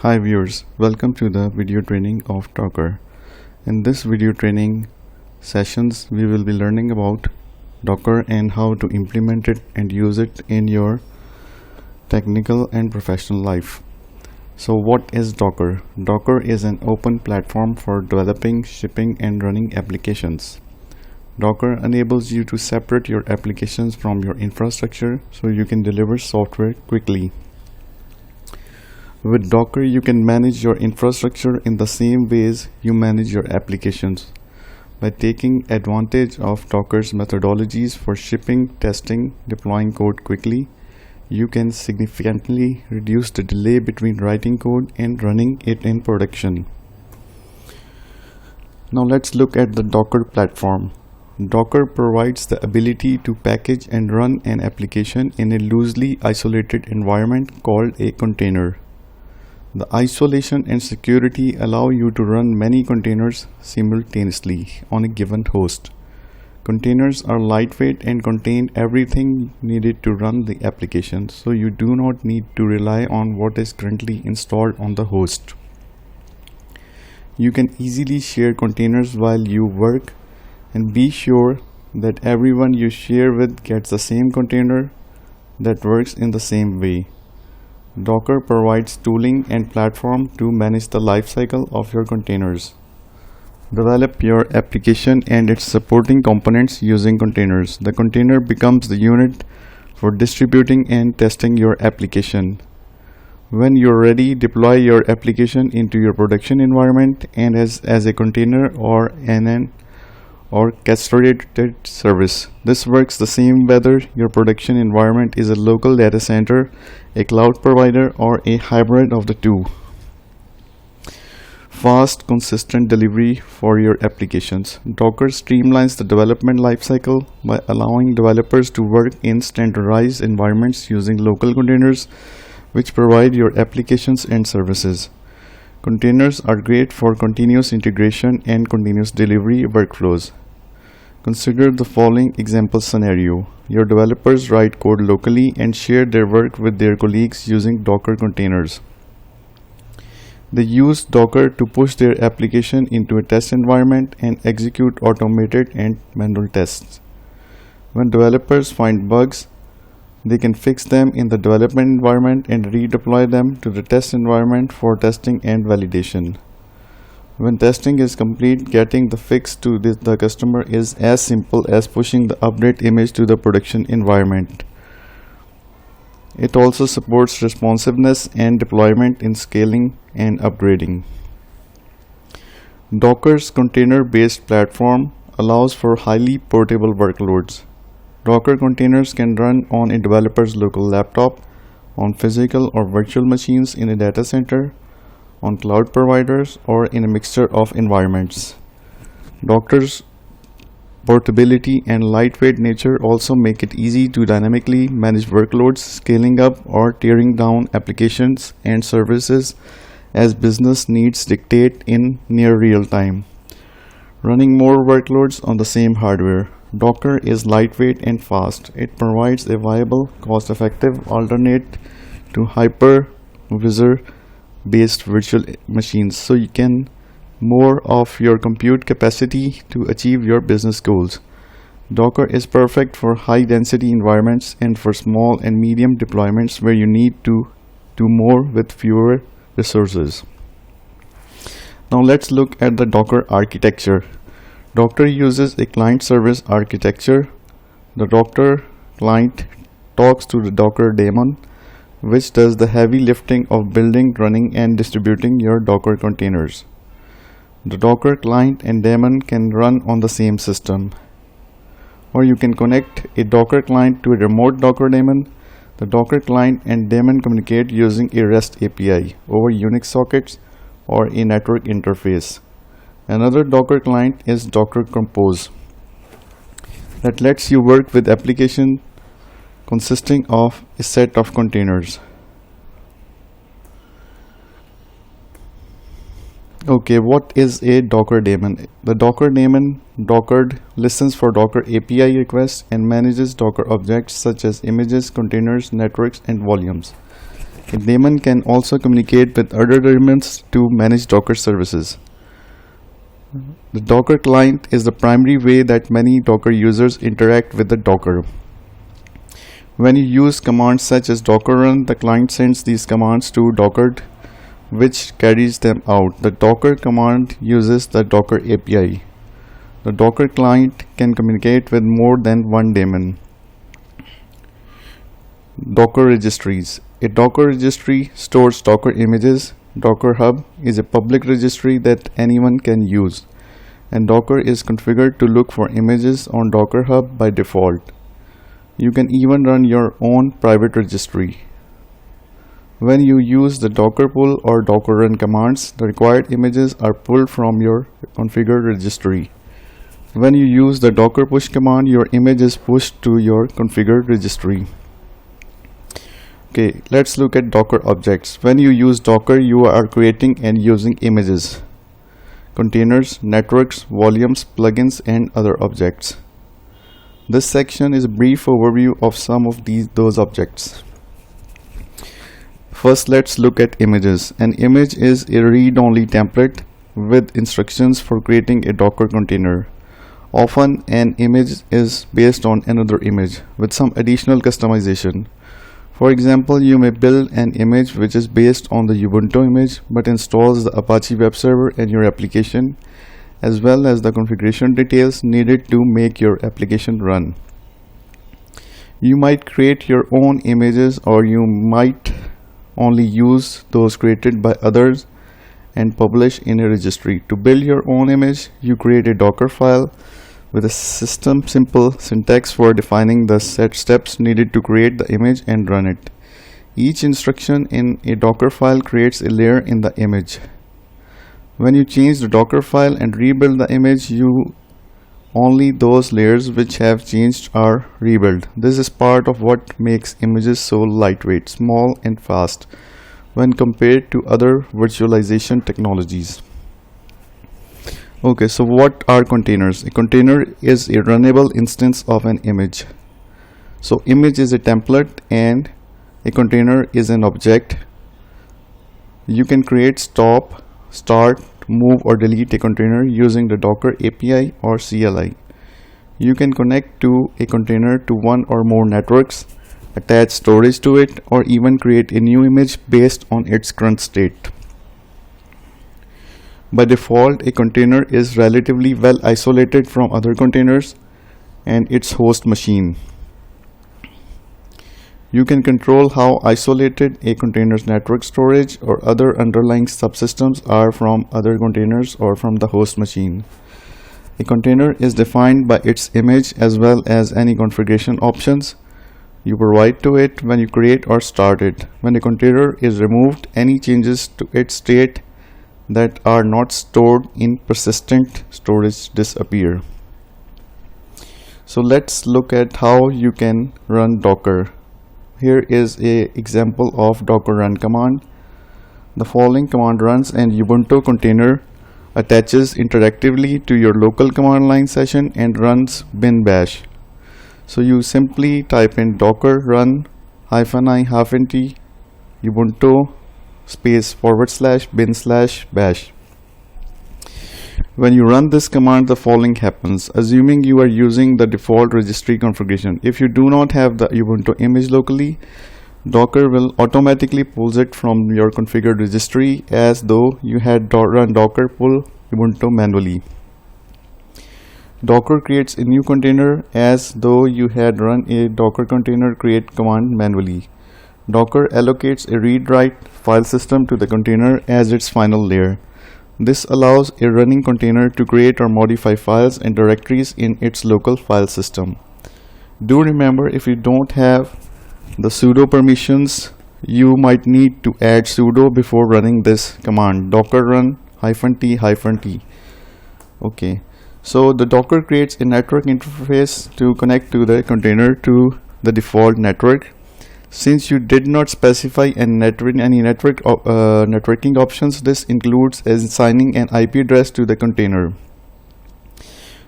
Hi viewers, welcome to the video training of Docker. In this video training sessions, we will be learning about Docker and how to implement it and use it in your technical and professional life. So what is Docker? Docker is an open platform for developing, shipping and running applications. Docker enables you to separate your applications from your infrastructure so you can deliver software quickly. With Docker, you can manage your infrastructure in the same ways you manage your applications. By taking advantage of Docker's methodologies for shipping, testing, deploying code quickly, you can significantly reduce the delay between writing code and running it in production. Now let's look at the Docker platform. Docker provides the ability to package and run an application in a loosely isolated environment called a container. The isolation and security allow you to run many containers simultaneously on a given host. Containers are lightweight and contain everything needed to run the application, so you do not need to rely on what is currently installed on the host. You can easily share containers while you work and be sure that everyone you share with gets the same container that works in the same way. Docker provides tooling and platform to manage the lifecycle of your containers. Develop your application and its supporting components using containers. The container becomes the unit for distributing and testing your application. When you're ready, deploy your application into your production environment and as a container or an orchestrated service. This works the same whether your production environment is a local data center, a cloud provider, or a hybrid of the two. Fast, consistent delivery for your applications. Docker streamlines the development lifecycle by allowing developers to work in standardized environments using local containers, which provide your applications and services. Containers are great for continuous integration and continuous delivery workflows. Consider the following example scenario. Your developers write code locally and share their work with their colleagues using Docker containers. They use Docker to push their application into a test environment and execute automated and manual tests. When developers find bugs, they can fix them in the development environment and redeploy them to the test environment for testing and validation. When testing is complete, getting the fix to the customer is as simple as pushing the update image to the production environment. It also supports responsiveness and deployment in scaling and upgrading. Docker's container-based platform allows for highly portable workloads. Docker containers can run on a developer's local laptop, on physical or virtual machines in a data center, on cloud providers, or in a mixture of environments. Docker's portability and lightweight nature also make it easy to dynamically manage workloads, scaling up or tearing down applications and services as business needs dictate in near real time. Running more workloads on the same hardware. Docker is lightweight and fast. It provides a viable, cost-effective alternate to hypervisor based virtual machines, so you can more of your compute capacity to achieve your business goals. Docker is perfect for high density environments and for small and medium deployments where you need to do more with fewer resources. Now let's look at the Docker architecture. Docker uses a client service architecture. The Docker client talks to the Docker daemon, which does the heavy lifting of building, running, and distributing your Docker containers. The Docker client and daemon can run on the same system. Or you can connect a Docker client to a remote Docker daemon. The Docker client and daemon communicate using a REST API over Unix sockets or a network interface. Another Docker client is Docker Compose that lets you work with applications consisting of a set of containers. Okay, what is a Docker daemon? The Docker daemon listens for Docker API requests and manages Docker objects such as images, containers, networks, and volumes. A daemon can also communicate with other daemons to manage Docker services. The Docker client is the primary way that many Docker users interact with the Docker. When you use commands such as docker run, the client sends these commands to Docker, which carries them out. The Docker command uses the Docker API. The Docker client can communicate with more than one daemon. Docker registries. A Docker registry stores Docker images. Docker Hub is a public registry that anyone can use, and Docker is configured to look for images on Docker Hub by default. You can even run your own private registry. When you use the Docker pull or Docker run commands, the required images are pulled from your configured registry. When you use the Docker push command, your image is pushed to your configured registry. Okay, let's look at Docker objects. When you use Docker, you are creating and using images, containers, networks, volumes, plugins, and other objects. This section is a brief overview of some of those objects. First, let's look at images. An image is a read-only template with instructions for creating a Docker container. Often, an image is based on another image with some additional customization. For example, you may build an image which is based on the Ubuntu image but installs the Apache web server in your application, as well as the configuration details needed to make your application run. You might create your own images, or you might only use those created by others and publish in a registry. To build your own image, you create a Docker file with a simple syntax for defining the set steps needed to create the image and run it. Each instruction in a Docker file creates a layer in the image. When you change the Docker file and rebuild the image, only those layers which have changed are rebuilt. This is part of what makes images so lightweight, small, and fast when compared to other virtualization technologies. Okay, so what are containers? A container is a runnable instance of an image. So image is a template and a container is an object. You can create, stop, start, move, or delete a container using the Docker API or CLI. You can connect to a container to one or more networks, attach storage to it, or even create a new image based on its current state. By default, a container is relatively well isolated from other containers and its host machine. You can control how isolated a container's network storage or other underlying subsystems are from other containers or from the host machine. A container is defined by its image as well as any configuration options you provide to it when you create or start it. When a container is removed, any changes to its state that are not stored in persistent storage disappear. So let's look at how you can run Docker. Here is an example of Docker run command. The following command runs an Ubuntu container, attaches interactively to your local command line session, and runs bin bash. So you simply type in docker run -i-t ubuntu /bin/bash. When you run this command, the following happens, assuming you are using the default registry configuration. If you do not have the Ubuntu image locally, Docker will automatically pull it from your configured registry as though you had run docker pull Ubuntu manually. Docker creates a new container as though you had run a docker container create command manually. Docker allocates a read-write file system to the container as its final layer. This allows a running container to create or modify files and directories in its local file system. Do remember, if you don't have the sudo permissions, you might need to add sudo before running this command, docker run -t-t. Okay, so the Docker creates a network interface to connect to the container to the default network. Since you did not specify any networking options, this includes assigning an IP address to the container.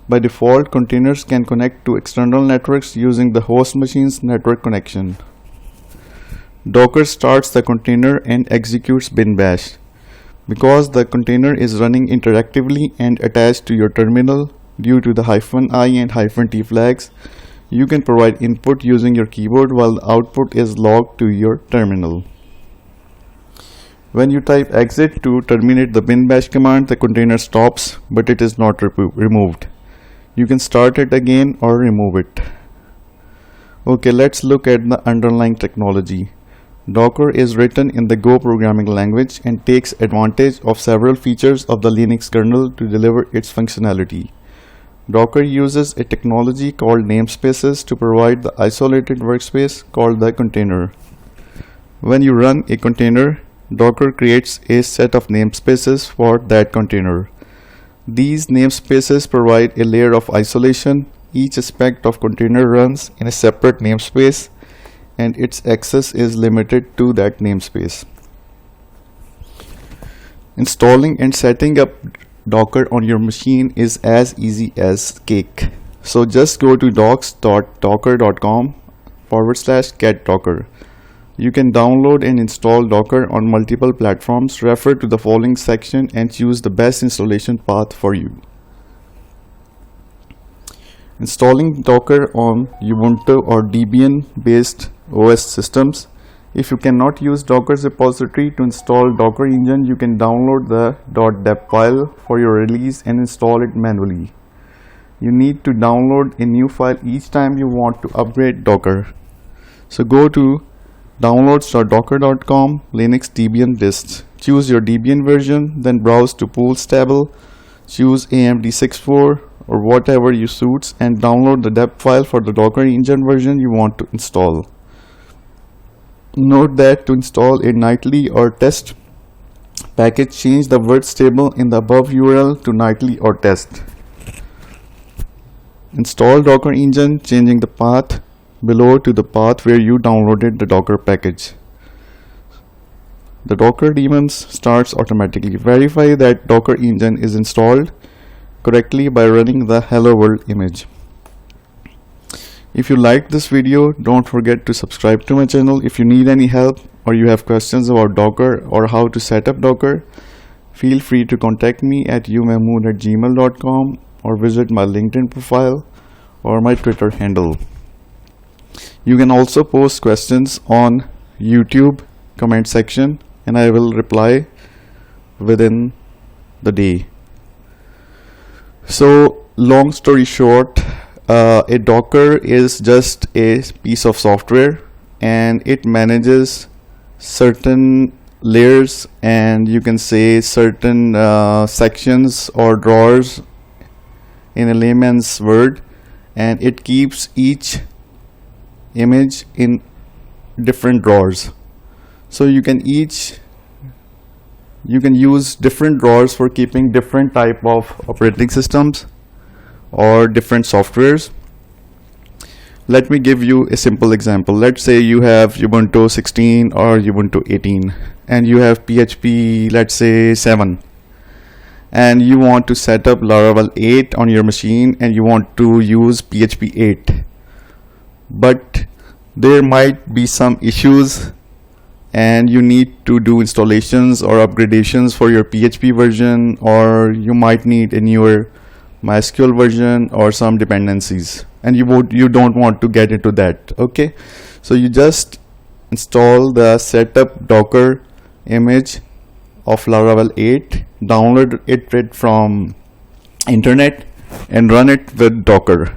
By default, containers can connect to external networks using the host machine's network connection. Docker starts the container and executes bin bash. Because the container is running interactively and attached to your terminal due to the -i and -t flags, you can provide input using your keyboard while the output is logged to your terminal. When you type exit to terminate the bin bash command, the container stops, but it is not removed. You can start it again or remove it. Okay, let's look at the underlying technology. Docker is written in the Go programming language and takes advantage of several features of the Linux kernel to deliver its functionality. Docker uses a technology called namespaces to provide the isolated workspace called the container. When you run a container, Docker creates a set of namespaces for that container. These namespaces provide a layer of isolation. Each aspect of container runs in a separate namespace and its access is limited to that namespace. Installing and setting up Docker on your machine is as easy as cake. So just go to docs.docker.com/get Docker. You can download and install Docker on multiple platforms. Refer to the following section and choose the best installation path for you. Installing Docker on Ubuntu or Debian based OS systems. If you cannot use Docker's repository to install Docker engine, you can download the .deb file for your release and install it manually. You need to download a new file each time you want to upgrade Docker. So go to downloads.docker.com Linux Debian dist. Choose your Debian version, then browse to Pools table, choose AMD64 or whatever you suits and download the deb file for the Docker engine version you want to install. Note that to install a nightly or test package, change the words table in the above URL to nightly or test. Install Docker engine, changing the path below to the path where you downloaded the Docker package. The Docker daemons starts automatically. Verify that Docker engine is installed correctly by running the hello world image. If you liked this video, don't forget to subscribe to my channel. If you need any help or you have questions about Docker or how to set up Docker, feel free to contact me at umehmood@gmail.com or visit my LinkedIn profile or my Twitter handle. You can also post questions on YouTube comment section and I will reply within the day. So long story short, a Docker is just a piece of software and it manages certain layers and you can say certain sections or drawers in a layman's word, and it keeps each image in different drawers. So you can use different drawers for keeping different type of operating systems or different softwares. Let me give you a simple example. Let's say you have Ubuntu 16 or Ubuntu 18 and you have PHP, let's say 7, and you want to set up Laravel 8 on your machine and you want to use PHP 8, but there might be some issues and you need to do installations or upgradations for your PHP version, or you might need a newer MySQL version or some dependencies, and you don't want to get into that. Okay, so you just install the setup Docker image of Laravel 8, download it from internet and run it with Docker,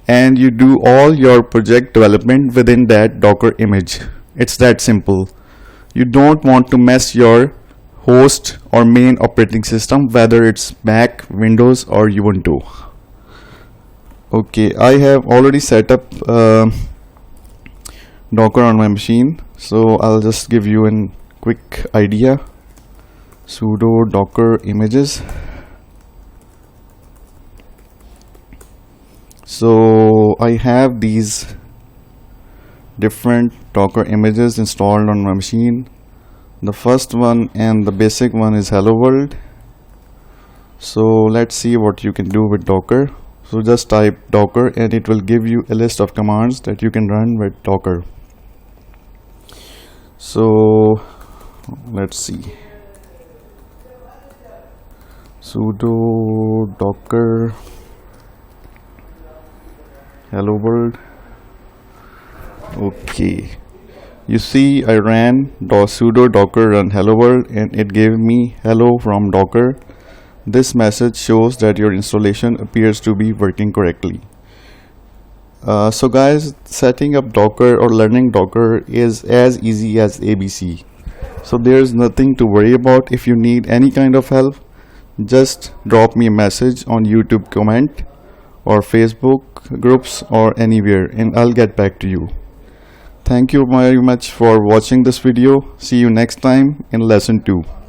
and you do all your project development within that Docker image. It's that simple. You don't want to mess your host or main operating system, whether it's Mac, Windows or Ubuntu. Okay, I have already set up Docker on my machine, so I'll just give you a quick idea. Sudo docker images. So I have these different Docker images installed on my machine. The first one and the basic one is hello world. So let's see what you can do with Docker. So just type Docker and it will give you a list of commands that you can run with Docker. So let's see, sudo docker hello world. Okay, you see I ran sudo docker run hello world and it gave me hello from Docker. This message shows that your installation appears to be working correctly. So guys, setting up Docker or learning Docker is as easy as ABC. So there's nothing to worry about. If you need any kind of help, just drop me a message on YouTube comment or Facebook groups or anywhere and I'll get back to you. Thank you very much for watching this video. See you next time in lesson 2.